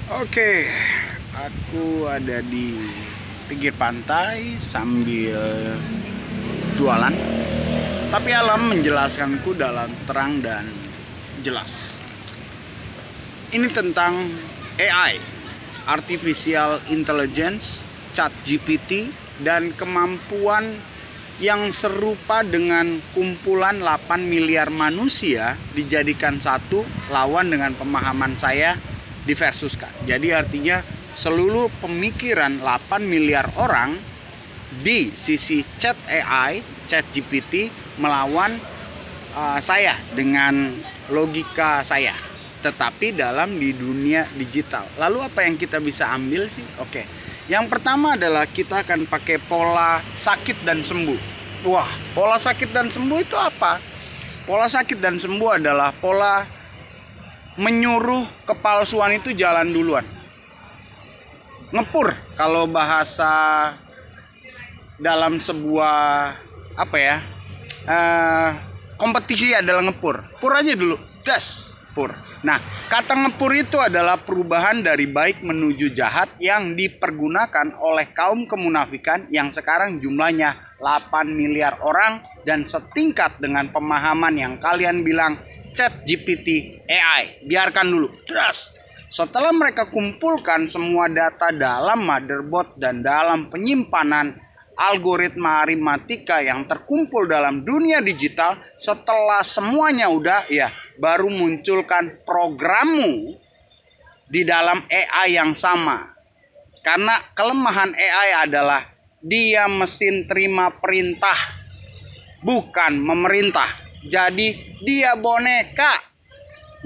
Oke, aku ada di pinggir pantai sambil jualan. Tapi alam menjelaskanku dalam terang dan jelas. Ini tentang AI, Artificial Intelligence, ChatGPT, dan kemampuan yang serupa dengan kumpulan 8 miliar manusia dijadikan satu lawan dengan pemahaman saya diversuskan. Jadi artinya seluruh pemikiran 8 miliar orang di sisi chat AI, chat GPT melawan saya dengan logika saya. Tetapi dalam di dunia digital. Lalu apa yang kita bisa ambil sih? Oke. Yang pertama adalah kita akan pakai pola sakit dan sembuh. Wah, pola sakit dan sembuh itu apa? Pola sakit dan sembuh adalah pola menyuruh kepalsuan itu jalan duluan. Ngepur kalau bahasa dalam sebuah kompetisi adalah ngepur. Pur aja dulu, gas, pur. Nah, kata ngepur itu adalah perubahan dari baik menuju jahat yang dipergunakan oleh kaum kemunafikan yang sekarang jumlahnya 8 miliar orang dan setingkat dengan pemahaman yang kalian bilang ChatGPT AI. Biarkan dulu. Terus setelah mereka kumpulkan semua data dalam motherboard dan dalam penyimpanan algoritma aritmatika yang terkumpul dalam dunia digital, setelah semuanya udah ya, baru munculkan programmu di dalam AI yang sama. Karena kelemahan AI adalah dia mesin terima perintah, bukan memerintah. Jadi dia boneka.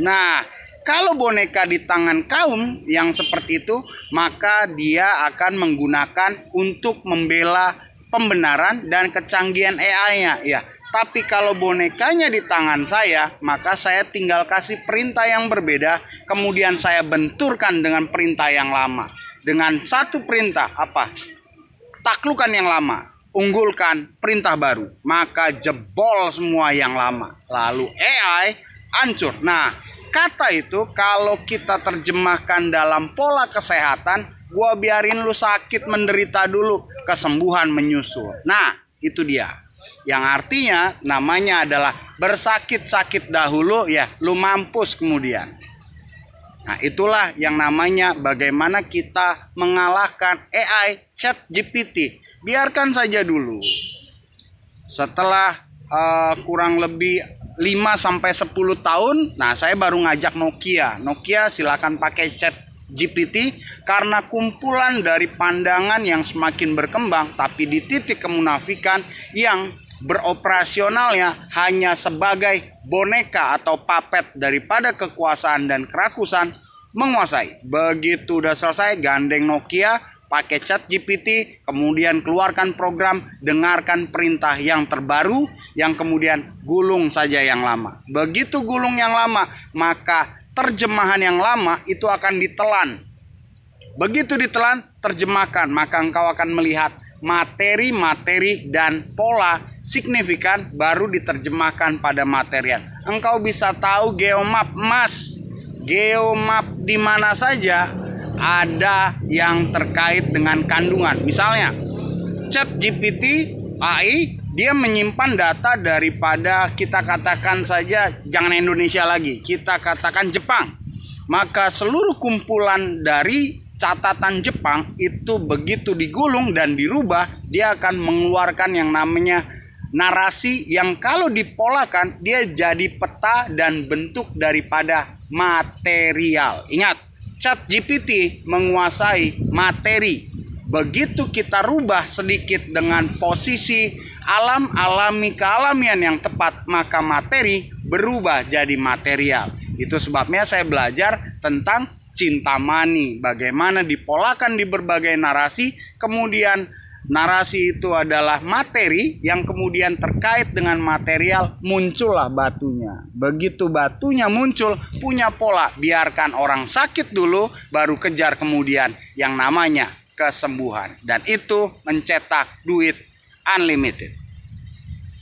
Nah, kalau boneka di tangan kaum yang seperti itu, maka dia akan menggunakan untuk membela pembenaran dan kecanggihan AI-nya. Ya, tapi kalau bonekanya di tangan saya, maka saya tinggal kasih perintah yang berbeda, kemudian saya benturkan dengan perintah yang lama. Dengan satu perintah apa? Taklukkan yang lama, unggulkan perintah baru, maka jebol semua yang lama. Lalu AI hancur. Nah, kata itu kalau kita terjemahkan dalam pola kesehatan, gua biarin lu sakit menderita dulu, kesembuhan menyusul. Nah, itu dia. Yang artinya namanya adalah bersakit-sakit dahulu ya, lu mampus kemudian. Nah, itulah yang namanya bagaimana kita mengalahkan AI ChatGPT. Biarkan saja dulu. Setelah kurang lebih 5-10 tahun, nah saya baru ngajak Nokia. Nokia silakan pakai ChatGPT karena kumpulan dari pandangan yang semakin berkembang, tapi di titik kemunafikan yang beroperasionalnya hanya sebagai boneka atau puppet daripada kekuasaan dan kerakusan menguasai. Begitu udah selesai, gandeng Nokia, pakai ChatGPT, kemudian keluarkan program, dengarkan perintah yang terbaru, yang kemudian gulung saja yang lama. Begitu gulung yang lama, maka terjemahan yang lama itu akan ditelan. Begitu ditelan, terjemahkan, maka engkau akan melihat materi-materi dan pola signifikan baru diterjemahkan pada materian. Engkau bisa tahu geomap emas, geomap di mana saja ada yang terkait dengan kandungan. Misalnya ChatGPT AI, dia menyimpan data daripada, kita katakan saja jangan Indonesia lagi, kita katakan Jepang. Maka seluruh kumpulan dari catatan Jepang itu begitu digulung dan dirubah, dia akan mengeluarkan yang namanya narasi yang kalau dipolakan dia jadi peta dan bentuk daripada material. Ingat, ChatGPT menguasai materi. Begitu kita rubah sedikit dengan posisi alami kealamian yang tepat, maka materi berubah jadi material. Itu sebabnya saya belajar tentang Cintamani, bagaimana dipolakan di berbagai narasi, kemudian narasi itu adalah materi yang kemudian terkait dengan material, muncullah batunya. Begitu batunya muncul, punya pola, biarkan orang sakit dulu, baru kejar kemudian yang namanya kesembuhan. Dan itu mencetak duit unlimited.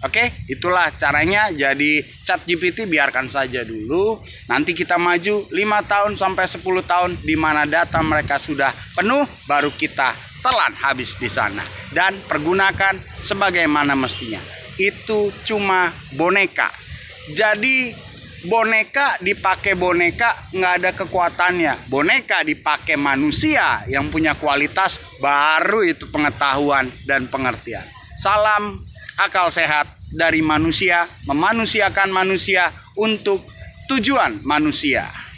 Oke, itulah caranya. Jadi ChatGPT biarkan saja dulu. Nanti kita maju 5 tahun sampai 10 tahun di mana data mereka sudah penuh, baru kita telan habis di sana dan pergunakan sebagaimana mestinya. Itu cuma boneka. Jadi boneka dipakai boneka nggak ada kekuatannya. Boneka dipakai manusia yang punya kualitas, baru itu pengetahuan dan pengertian. Salam akal sehat dari manusia, memanusiakan manusia untuk tujuan manusia.